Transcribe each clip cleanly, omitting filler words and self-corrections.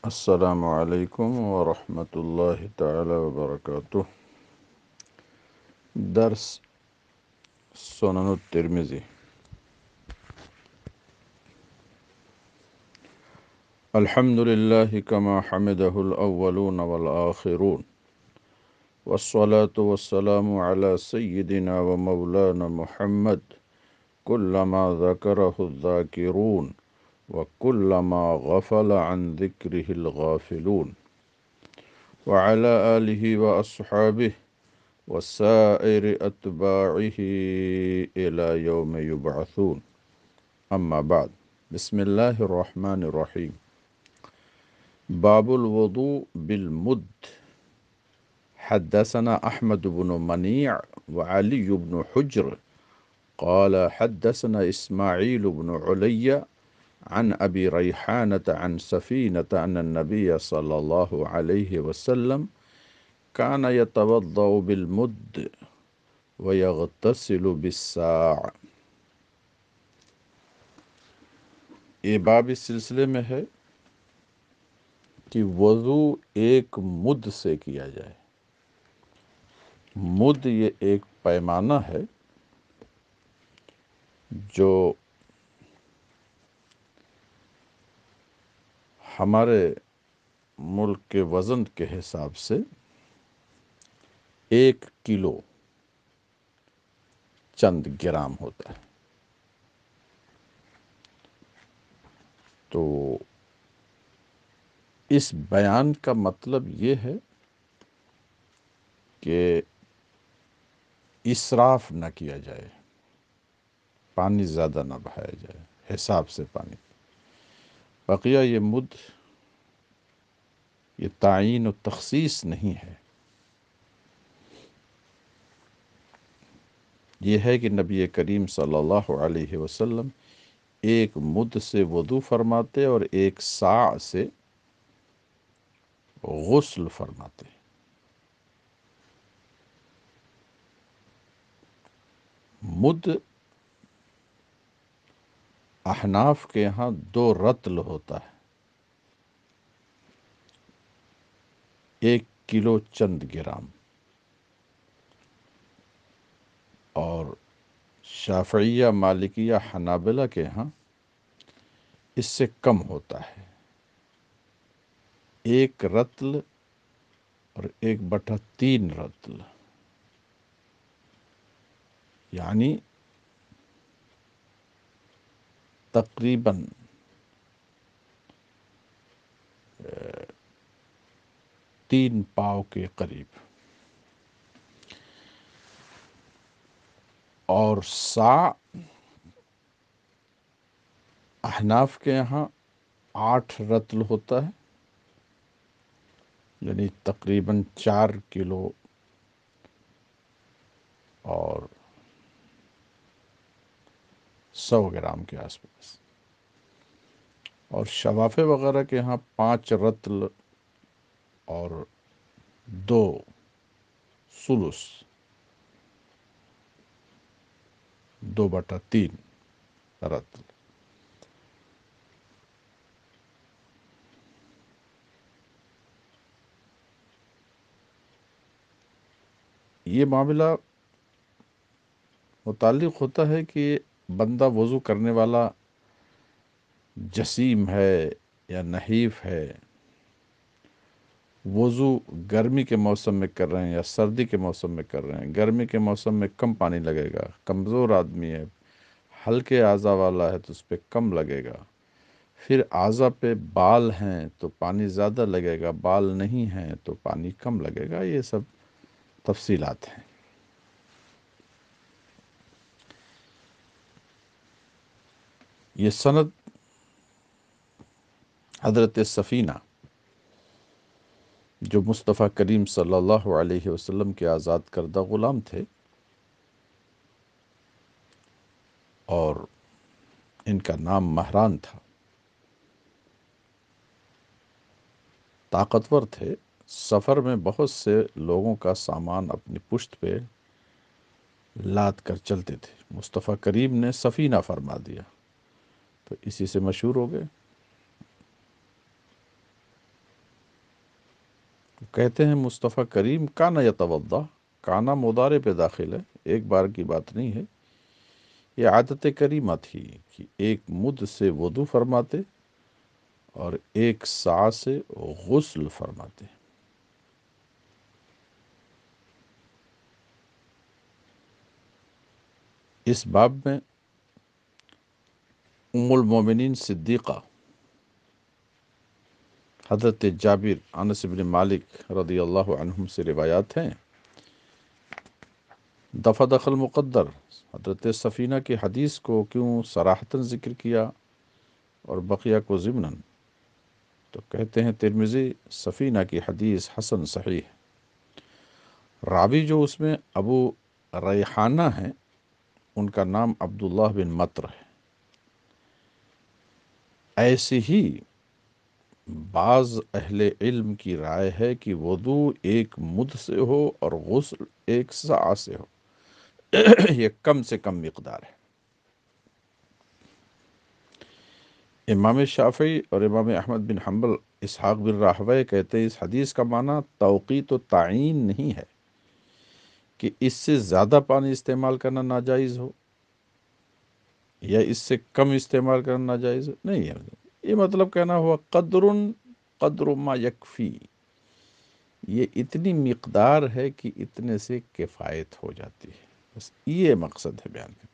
السلام علیکم ورحمۃ اللہ تعالی وبرکاتہ۔ درس سنن الترمذی۔ الحمد للہ کما حمدہ الاولون والآخرون، والصلاة والسلام علی سیدنا ومولانا محمد کلما ذکرہ الذاکرون وکلما غفل عن ذکرہ الغافلون، وعلى آلہ واصحابہ وسائر اتباعہ الى یوم یبعثون، اما بعد۔ بسم اللہ الرحمن الرحیم۔ باب الوضوء بالمد۔ حدثنا احمد بن منیع وعلی بن حجر قال حدثنا اسماعیل بن علی عن ابی ریحانة عن سفینة ان النبی صلی اللہ علیہ وسلم كان يتوضأ بالمد ويغتسل بالساع۔ یہ باب اس سلسلے میں ہے کہ وضو ایک مد سے کیا جائے۔ مد یہ ایک پیمانہ ہے جو ہمارے ملک کے وزن کے حساب سے 1 کلو چند گرام ہوتا ہے۔ تو اس بیان کا مطلب یہ ہے کہ اسراف نہ کیا جائے، پانی زیادہ نہ بہایا جائے، حساب سے پانی۔ بقیہ یہ مد، یہ تعیین و تخصیص نہیں ہے، یہ ہے کہ نبی کریم صلی اللہ علیہ وسلم ایک مد سے وضو فرماتے اور 1 صاع سے غسل فرماتے۔ مد احناف کے ہاں 2 رطل ہوتا ہے، 1 کلو چند گرام، اور شافعیہ، مالکیہ، حنابلہ کے ہاں اس سے کم ہوتا ہے، 1 رطل اور 1/3 رطل، یعنی تقریباً 3 پاؤ کے قریب۔ اور صاع احناف کے یہاں 8 رطل ہوتا ہے، یعنی تقریباً 4 کلو اور 100 گرام کے آس پاس۔ اور شوافے وغیرہ کے ہاں 5 رطل اور 2 ثلث، 2/3 رطل۔ یہ معاملہ متعلق ہوتا ہے کہ بندہ وضو کرنے والا جسیم ہے یا نحیف ہے، وضو گرمی کے موسم میں کر رہے ہیں یا سردی کے موسم میں کر رہے ہیں۔ گرمی کے موسم میں کم پانی لگے گا، کمزور آدمی ہے، ہلکے اعضاء والا ہے تو اس پہ کم لگے گا۔ پھر اعضاء پہ بال ہیں تو پانی زیادہ لگے گا، بال نہیں ہیں تو پانی کم لگے گا۔ یہ سب تفصیلات ہیں۔ یہ سند حضرت سفینہ جو مصطفیٰ کریم صلی اللہ علیہ وسلم کے آزاد کردہ غلام تھے، اور ان کا نام مہران تھا، طاقتور تھے، سفر میں بہت سے لوگوں کا سامان اپنی پشت پہ لاد کر چلتے تھے۔ مصطفیٰ کریم نے سفینہ فرما دیا تو اسی سے مشہور ہو گئے۔ کہتے ہیں مصطفیٰ کریم کانا یتوضا، کانا مضارع پہ داخل ہے، ایک بار کی بات نہیں ہے، یہ عادت کریمہ تھی کہ ایک مد سے وضو فرماتے اور ایک سا سے غسل فرماتے۔ اس باب میں ام المومنین صدیقہ حضرت جابر انس بن مالک رضی اللہ عنہم سے روایات ہیں، دفع دخل مقدر، حضرت سفینہ کی حدیث کو کیوں صراحتاً ذکر کیا اور بقیہ کو ضمناً؟ تو کہتے ہیں ترمذی سفینہ کی حدیث حسن صحیح ہے، راوی جو اس میں ابو ریحانہ ہیں ان کا نام عبداللہ بن مطر ہے۔ ایسی ہی بعض اہل علم کی رائے ہے کہ وضو ایک مد سے ہو اور غسل ایک سا سے ہو، یہ کم سے کم مقدار ہے۔ امام شافعی اور امام احمد بن حنبل اسحاق بن راہوے کہتے ہیں اس حدیث کا معنی توقیت و تعین نہیں ہے کہ اس سے زیادہ پانی استعمال کرنا ناجائز ہو یا اس سے کم استعمال کرنا ناجائز ہو، نہیں ہے، یہ مطلب کہنا ہوا قدر ما یکفی، یہ اتنی مقدار ہے کہ اتنے سے کفایت ہو جاتی ہے، بس یہ مقصد ہے بیان کرنے۔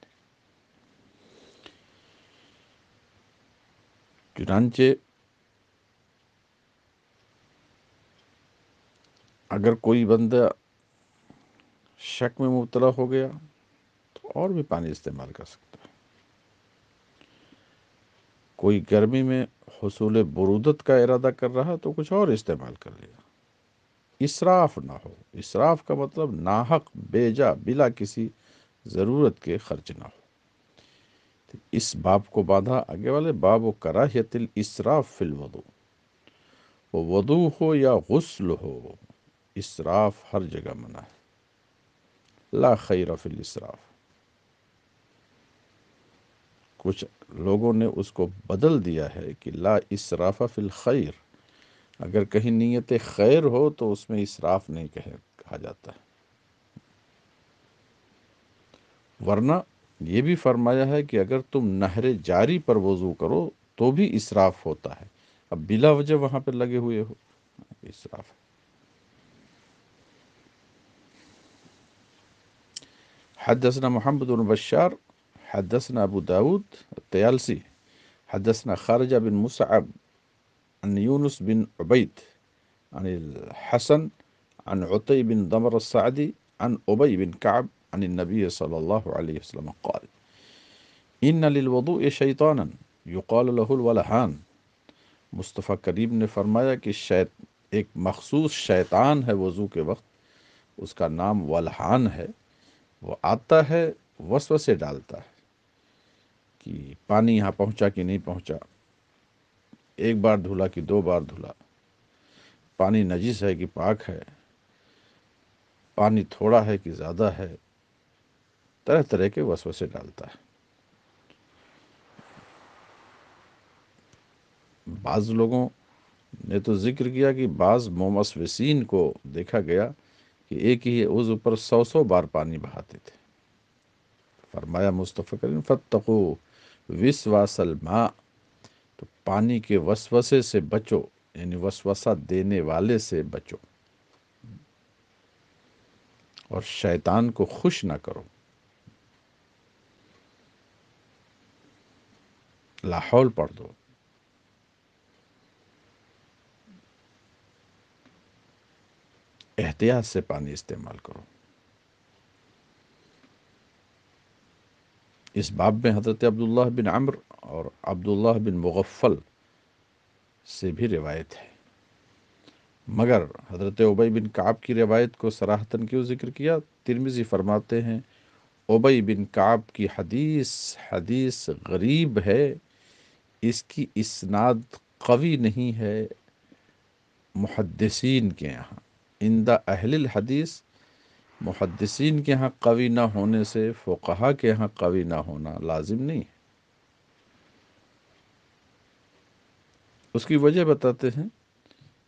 چنانچہ اگر کوئی بندہ شک میں مبتلا ہو گیا تو اور بھی پانی استعمال کر سکتا ہے، کوئی گرمی میں حصول برودت کا ارادہ کر رہا تو کچھ اور استعمال کر لیا، اسراف نہ ہو، اسراف کا مطلب ناحق بے جا بلا کسی ضرورت کے خرچ نہ ہو۔ اس باب کو باندھا آگے والے باب و کراہیت الاسراف فی الوضو، وہ وضو ہو یا غسل ہو، اسراف ہر جگہ منع ہے، لا خیر فی الاسراف۔ کچھ لوگوں نے اس کو بدل دیا ہے کہ لا اسراف فی الخیر، اگر کہیں نیت خیر ہو تو اس میں اسراف نہیں کہا جاتا ہے، ورنہ یہ بھی فرمایا ہے کہ اگر تم نہر جاری پر وضو کرو تو بھی اسراف ہوتا ہے، اب بلا وجہ وہاں پہ لگے ہوئے ہو، اسراف ہے۔ حدثنا محمد بن بشار حدثنا ابو داود الطیالسی حدثنا خارجہ بن مصعب عن یونس بن عبید عن الحسن عن عطی بن ضمر السعدی عن ابی بن کعب عن النبی صلی اللہ علیہ وسلم قال ان للوضوء شیطانا یقال له الولہان، مصطفیٰ کریم نے فرمایا کہ ایک مخصوص شیطان ہے وضو کے وقت، اس کا نام ولہان ہے، وہ آتا ہے وسوسے ڈالتا ہے کہ پانی یہاں پہنچا کہ نہیں پہنچا، ایک بار دھلا کہ دو بار دھلا، پانی نجس ہے کہ پاک ہے، پانی تھوڑا ہے کہ زیادہ ہے، طرح طرح کے وسوسے ڈالتا ہے۔ بعض لوگوں نے تو ذکر کیا کہ بعض موسوسین کو دیکھا گیا کہ ایک ہی عضو پر 100 بار پانی بہاتے تھے، فرمایا مصطفیٰ کریم فتقوا وسواس الماء، تو پانی کے وسوسے سے بچو، یعنی وسوسہ دینے والے سے بچو اور شیطان کو خوش نہ کرو، لاحول پڑھ دو، احتیاط سے پانی استعمال کرو۔ اس باب میں حضرت عبداللہ بن عمر اور عبداللہ بن مغفل سے بھی روایت ہے، مگر حضرت ابی بن کعب کی روایت کو صراحتاً کیوں ذکر کیا؟ ترمذی فرماتے ہیں ابی بن کعب کی حدیث غریب ہے، اس کی اسناد قوی نہیں ہے محدثین کے یہاں، عند اہل الحدیث، محدثین کے ہاں قوی نہ ہونے سے فقہا کے ہاں قوی نہ ہونا لازم نہیں ہے۔ اس کی وجہ بتاتے ہیں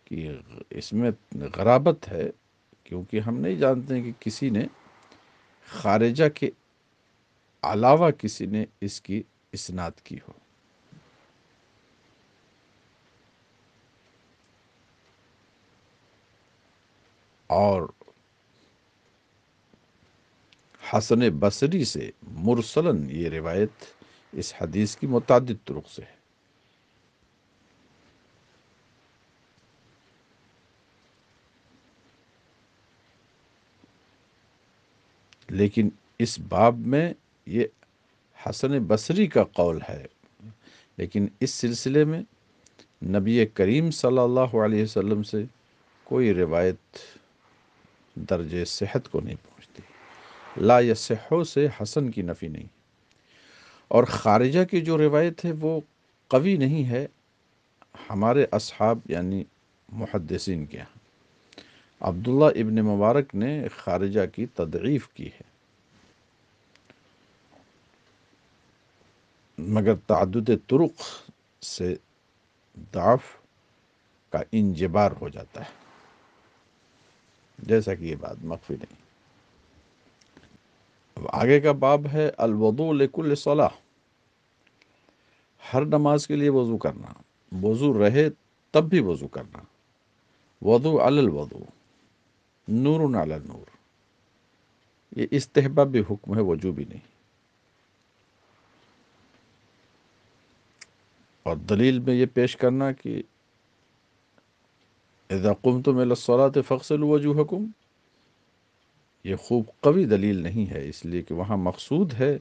کہ اس میں غرابت ہے، کیونکہ ہم نہیں جانتے کہ کسی نے خارجہ کے علاوہ کسی نے اس کی اسناد کی ہو۔ اور حسن بصری سے مرسلن یہ روایت اس حدیث کی متعدد طرق سے ہے۔ لیکن اس باب میں یہ حسن بصری کا قول ہے، لیکن اس سلسلے میں نبی کریم صلی اللہ علیہ وسلم سے کوئی روایت درجہ صحت کو نہیں پہنچتی۔ لا یصحو سے حسن کی نفی نہیں، اور خارجہ کی جو روایت ہے وہ قوی نہیں ہے ہمارے اصحاب یعنی محدثین کے ہاں۔ عبداللہ ابن مبارک نے خارجہ کی تضعیف کی ہے، مگر تعدد طرق سے ضعف کا انجبار ہو جاتا ہے، جیسا کہ یہ بات مخفی نہیں۔ اب آگے کا باب ہے الوضوء لکل صلاح، ہر نماز کے لیے وضو کرنا، وضو رہے تب بھی وضو کرنا۔ وضو علی الوضو، نور علی نور، یہ استحبابی حکم ہے، وجوبی نہیں۔ اور دلیل میں یہ پیش کرنا کہ اذا قمتم الی الصلاۃ فاغسلوا وجوہکم، یہ خوب قوی دلیل نہیں ہے، اس لیے کہ وہاں مقصود ہے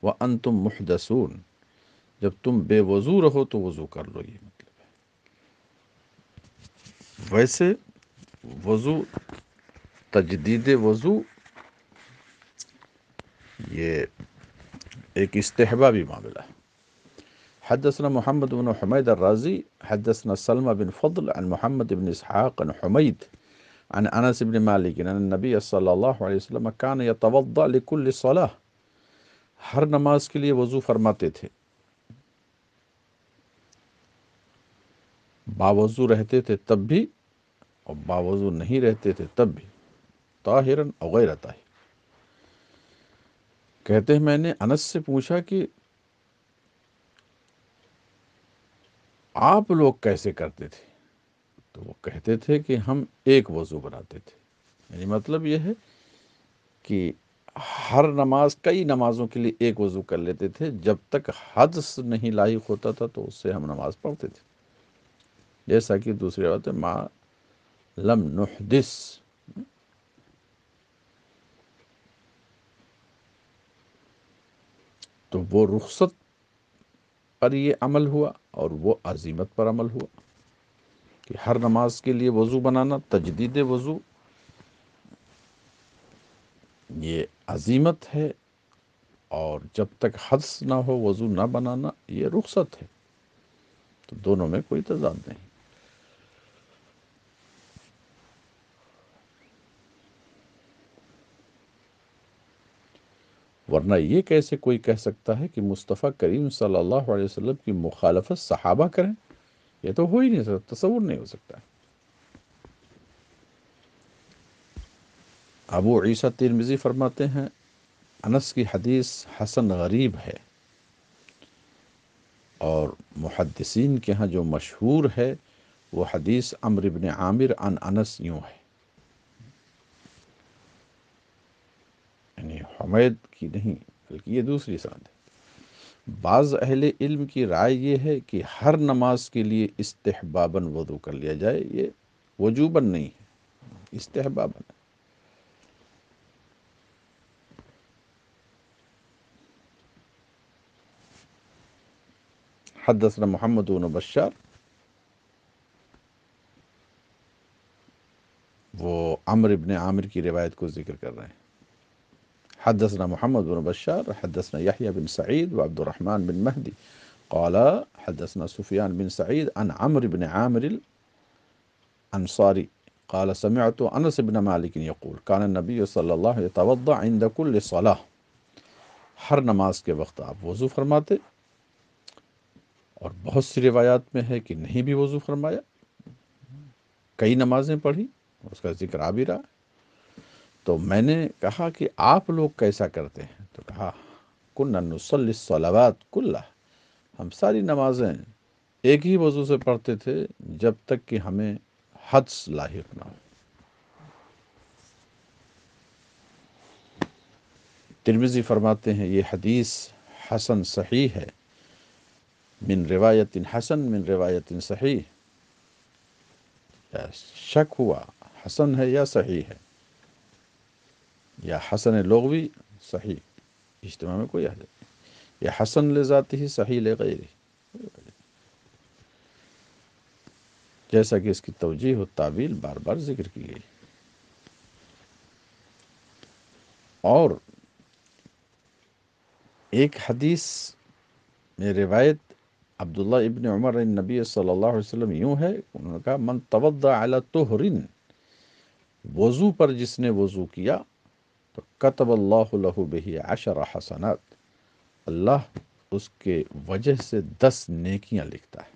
وانتم محدثون، جب تم بے وضو رہو تو وضو کر لو، یہ مطلب ہے۔ ویسے وضو، تجدید وضو یہ ایک استحبابی معاملہ ہے۔ حدثنا محمد بن حمید الرازی حدثنا سلمہ بن فضل عن محمد بن اسحاق عن حمید عن انس بن مالک ان النبی صلی اللہ علیہ وسلم کان یتوضأ لکل صلاح، ہر نماز کے لیے وضو فرماتے تھے، باوضو رہتے تھے تب بھی اور باوضو نہیں رہتے تھے تب بھی، طاہرا او غیر طاہر۔ کہتے ہیں میں نے انس سے پوچھا کہ آپ لوگ کیسے کرتے تھے؟ تو وہ کہتے تھے کہ ہم ایک وضو بناتے تھے، یعنی مطلب یہ ہے کہ ہر نماز، کئی نمازوں کے لیے ایک وضو کر لیتے تھے، جب تک حدث نہیں لاحق ہوتا تھا تو اس سے ہم نماز پڑھتے تھے، جیسا کہ دوسری بات ہے ما لم نحدث۔ تو وہ رخصت پر یہ عمل ہوا اور وہ عزیمت پر عمل ہوا کہ ہر نماز کے لیے وضو بنانا، تجدید وضو یہ عزیمت ہے، اور جب تک حدث نہ ہو وضو نہ بنانا یہ رخصت ہے، تو دونوں میں کوئی تضاد نہیں۔ ورنہ یہ کیسے کوئی کہہ سکتا ہے کہ مصطفیٰ کریم صلی اللہ علیہ وسلم کی مخالفت صحابہ کریں؟ یہ تو ہو ہی نہیں سکتا، تصور نہیں ہو سکتا۔ ابو عیسیٰ ترمذی فرماتے ہیں انس کی حدیث حسن غریب ہے، اور محدثین کے ہاں جو مشہور ہے وہ حدیث عمرو بن عامر عن انس یوں ہے، یعنی حمید کی نہیں بلکہ یہ دوسری سند ہے۔ بعض اہل علم کی رائے یہ ہے کہ ہر نماز کے لیے استحباباً وضو کر لیا جائے، یہ وجوباً نہیں ہے، استحباباً۔ حدثنا محمد بن بشار، وہ عمرو بن عامر کی روایت کو ذکر کر رہے ہیں۔ حدثنا محمد بن بشار حدثنا يحيى بن سعيد وعبد الرحمن بن مهدي قال حدثنا سفيان بن سعيد عن عمرو بن عامر الأنصاري قال سمعت انس بن مالك يقول كان النبي صلی اللہ علیہ وسلم يتوضأ عند كل صلاة، ہر نماز کے وقت آپ وضو فرماتے، اور بہت سی روایات میں ہے کہ نہیں بھی وضو فرمایا۔ کئی نمازیں پڑھی، اس کا ذکر آ بھی رہا۔ تو میں نے کہا کہ آپ لوگ کیسا کرتے ہیں؟ تو کہا کننا نصلی الصلوات کلہ، ہم ساری نمازیں ایک ہی وضو سے پڑھتے تھے جب تک کہ ہمیں حدث لاحق نہ ہو۔ ترمذی فرماتے ہیں یہ حدیث حسن صحیح ہے، من روایت حسن من روایت صحیح، یا شک ہوا حسن ہے یا صحیح ہے، یا حسن لغوی صحیح، اجتماع میں کوئی حرج نہیں، یا حسن لذاتی ہی صحیح لغیری، جیسا کہ اس کی توجیہ و تعویل بار بار ذکر کی گئی۔ اور ایک حدیث میں روایت عبداللہ ابن عمر نبی صلی اللہ علیہ وسلم یوں ہے، انہوں نے کہا من توضأ علی طہر، وضو پر جس نے وضو کیا تو کتب اللہ لہ بہ 10 حسنات، اللہ اس کے وجہ سے 10 نیکیاں لکھتا ہے۔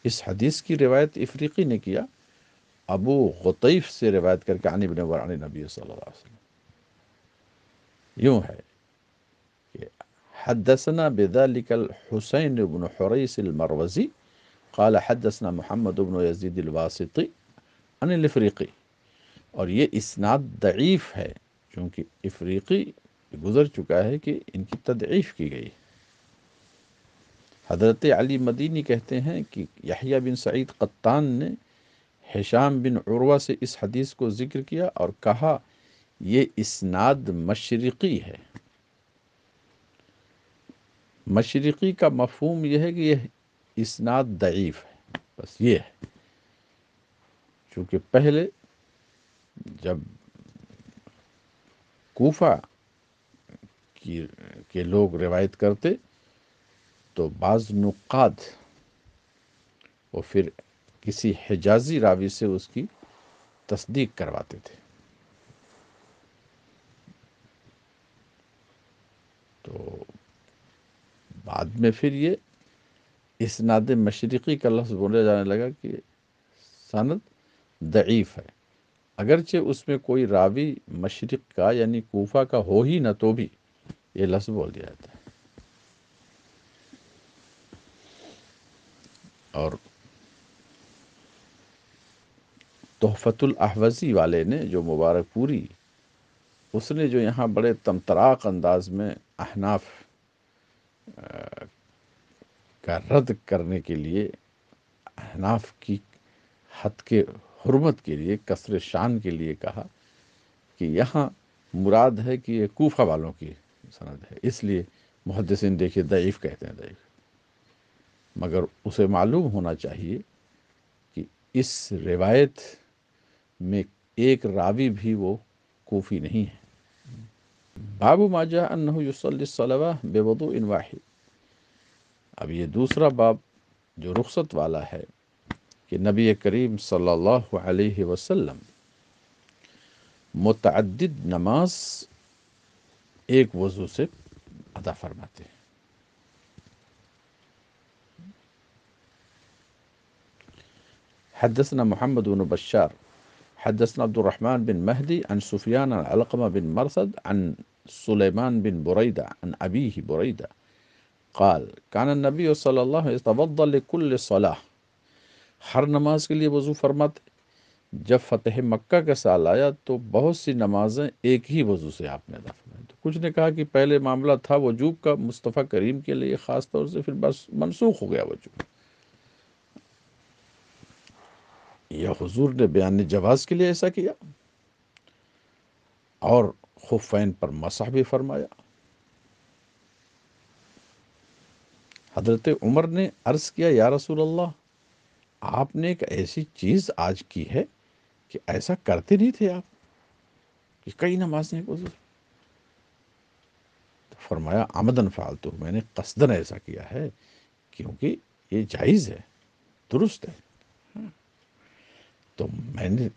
اس حدیث کی روایت افریقی نے کیا، ابو غطیف سے روایت کر کے عن ابن عمر عن نبی صلی اللہ علیہ وسلم یوں ہے کہ حدثنا بذلك الحسین بن حریث المروزی قال حدثنا محمد بن یزید الواسطی عن الافریقی، اور یہ اسناد ضعیف ہے چونکہ افریقی گزر چکا ہے کہ ان کی تضعیف کی گئی۔ حضرت علی مدینی کہتے ہیں کہ یحییٰ بن سعید قطان نے ہشام بن عروہ سے اس حدیث کو ذکر کیا اور کہا یہ اسناد مشرقی ہے۔ مشرقی کا مفہوم یہ ہے کہ یہ اسناد ضعیف ہے، بس یہ ہے، چونکہ پہلے جب کوفہ کے لوگ روایت کرتے تو بعض نقاد وہ پھر کسی حجازی راوی سے اس کی تصدیق کرواتے تھے، تو بعد میں پھر یہ اسناد مشرقی کا لفظ بولا جانے لگا کہ سند ضعیف ہے، اگرچہ اس میں کوئی راوی مشرق کا یعنی کوفہ کا ہو ہی نہ تو بھی یہ لفظ بول دیا جاتا ہے۔ اور تحفۃ الاحوزی والے نے جو مبارک پوری، اس نے جو یہاں بڑے تمطراق انداز میں احناف کا رد کرنے کے لیے، احناف کی حد کے حرمت کے لیے، کسر شان کے لیے کہا کہ یہاں مراد ہے کہ یہ کوفہ والوں کی سند ہے، اس لیے محدثین دیکھیے ضعیف کہتے ہیں ضعیف، مگر اسے معلوم ہونا چاہیے کہ اس روایت میں ایک راوی بھی وہ کوفی نہیں ہے۔ باب ما جاء انه يصلي الصلوات بوضوء واحد، اب یہ دوسرا باب جو رخصت والا ہے کہ نبی کریم صلی اللہ علیہ وسلم متعدد نماز ایک وضو سے ادا فرماتے ہیں۔ حدثنا محمد بن بشار حدثنا عبد الرحمن بن مهدي عن سفيان عن علقمة بن مرثد عن سليمان بن بريدة عن أبيه بريدة قال كان النبي صلی اللہ علیہ وسلم يتوضأ لكل صلاة، ہر نماز کے لیے وضو فرماتے۔ جب فتح مکہ کا سال آیا تو بہت سی نمازیں ایک ہی وضو سے آپ نے ادا فرمائی۔ تو کچھ نے کہا کہ پہلے معاملہ تھا وجوب کا، مصطفیٰ کریم کے لیے خاص طور سے، پھر بس منسوخ ہو گیا وجوب، یا حضور نے بیان جواز کے لیے ایسا کیا، اور خفین پر مسح بھی فرمایا۔ حضرت عمر نے عرض کیا یا رسول اللہ، آپ نے ایک ایسی چیز آج کی ہے کہ ایسا کرتے نہیں تھے آپ، کہ کئی نمازیں ایک وضو سے۔ تو فرمایا عمدن فعلتو، میں نے قصدن ایسا کیا ہے کیونکہ یہ جائز ہے، درست ہے۔ تو میں نے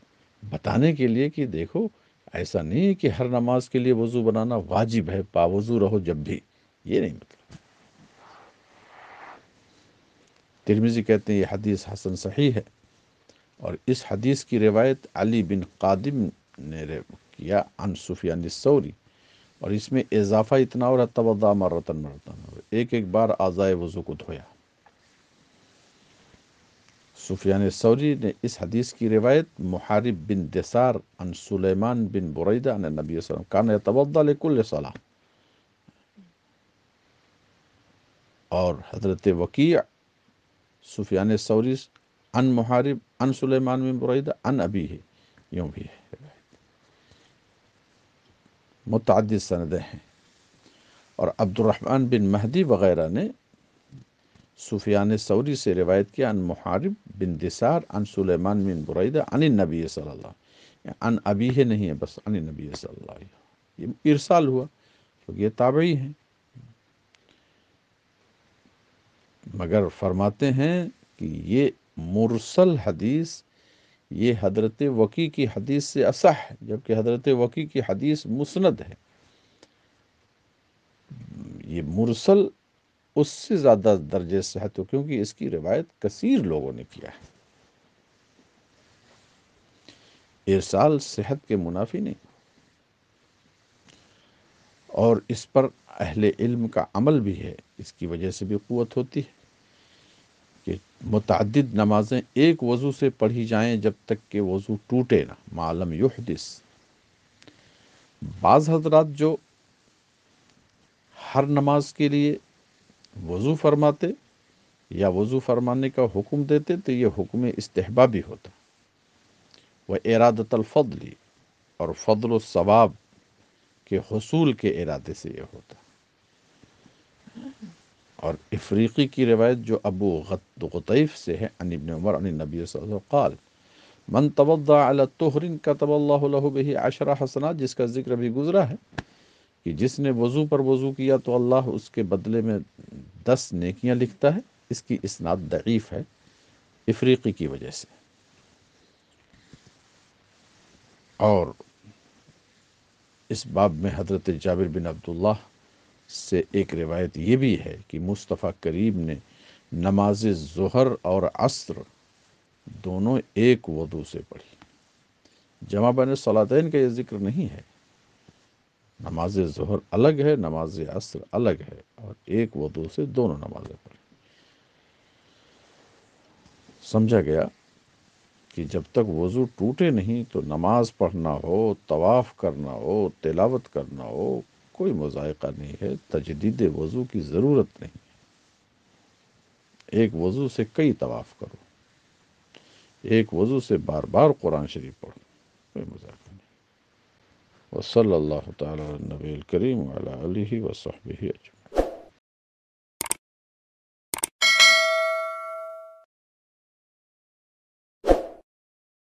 بتانے کے لیے کہ دیکھو ایسا نہیں ہے کہ ہر نماز کے لیے وضو بنانا واجب ہے، باوضو رہو جب بھی، یہ نہیں مطلب۔ ترمذی کہتے ہیں یہ حدیث حسن صحیح ہے۔ اور اس حدیث کی روایت علی بن قادم نے کیا عن سفیان الثوری، اور اس میں اضافہ اتنا اور توضا مرتن مرتن، ایک ایک بار اعضائے وضو کو دھویا۔ سفیان الثوری نے اس حدیث کی روایت محارب بن دثار عن سلیمان بن بریدہ عن النبی صلی اللہ علیہ وسلم کان یتوضا لکل صلاۃ، اور حضرت وکیع سفیان الثوری عن محارب عن سلیمان بن بریدہ عن ابیہ، یوں بھی ہے، متعدد سندیں ہیں۔ اور عبد الرحمن بن مہدی وغیرہ نے سفیان ثوری سے روایت کیا عن محارب بن دثار عن سلیمان بن بریدہ عن النبی صلی اللہ علیہ وسلم، عن ابیہ نہیں ہے، بس عن النبی صلی اللہ علیہ وسلم، یہ ارسال ہوا کیونکہ یہ تابعی ہیں، مگر فرماتے ہیں کہ یہ مرسل حدیث یہ حضرت وکی کی حدیث سے اصح ہے، جبکہ حضرت وکی کی حدیث مسند ہے۔ یہ مرسل اس سے زیادہ درجے صحت ہو کیونکہ اس کی روایت کثیر لوگوں نے کیا ہے۔ ارسال صحت کے منافی نہیں، اور اس پر اہل علم کا عمل بھی ہے، اس کی وجہ سے بھی قوت ہوتی ہے کہ متعدد نمازیں ایک وضو سے پڑھی جائیں جب تک کہ وضو ٹوٹے نہ، ما لم یحدث۔ بعض حضرات جو ہر نماز کے لیے وضو فرماتے یا وضو فرمانے کا حکم دیتے تو یہ حکم استحبابی ہوتا، وہ ارادت الفضل، اور فضل و ثواب کے حصول کے ارادے سے یہ ہوتا۔ اور افریقی کی روایت جو ابو غطیف سے ہے عن ابن عمر عن النبی صلی اللہ علیہ وسلم قال من توضع علی طہر کتب اللہ له به 10 حسنات، جس کا ذکر ابھی گزرا ہے کہ جس نے وضو پر وضو کیا تو اللہ اس کے بدلے میں 10 نیکیاں لکھتا ہے۔ اس کی اسناد ضعیف ہے افریقی کی وجہ سے۔ اور اس باب میں حضرت جابر بن عبداللہ سے ایک روایت یہ بھی ہے کہ مصطفیٰ کریم نے نماز ظہر اور عصر دونوں ایک وضو سے پڑھی۔ جمع بین الصلاتین کا یہ ذکر نہیں ہے، نماز ظہر الگ ہے، نماز عصر الگ ہے، اور ایک وضو سے دونوں نمازیں پڑھی۔ سمجھا گیا کہ جب تک وضو ٹوٹے نہیں تو نماز پڑھنا ہو، طواف کرنا ہو، تلاوت کرنا ہو، کوئی مذائقہ نہیں ہے، تجدید وضو کی ضرورت نہیں۔ ایک وضو سے کئی طواف کرو، ایک وضو سے بار بار قرآن شریف پڑھو، کوئی مذائقہ نہیں۔ وصلی اللہ تعالی علی النبی الکریم وعلی آلہ وصحبہ اجمعین۔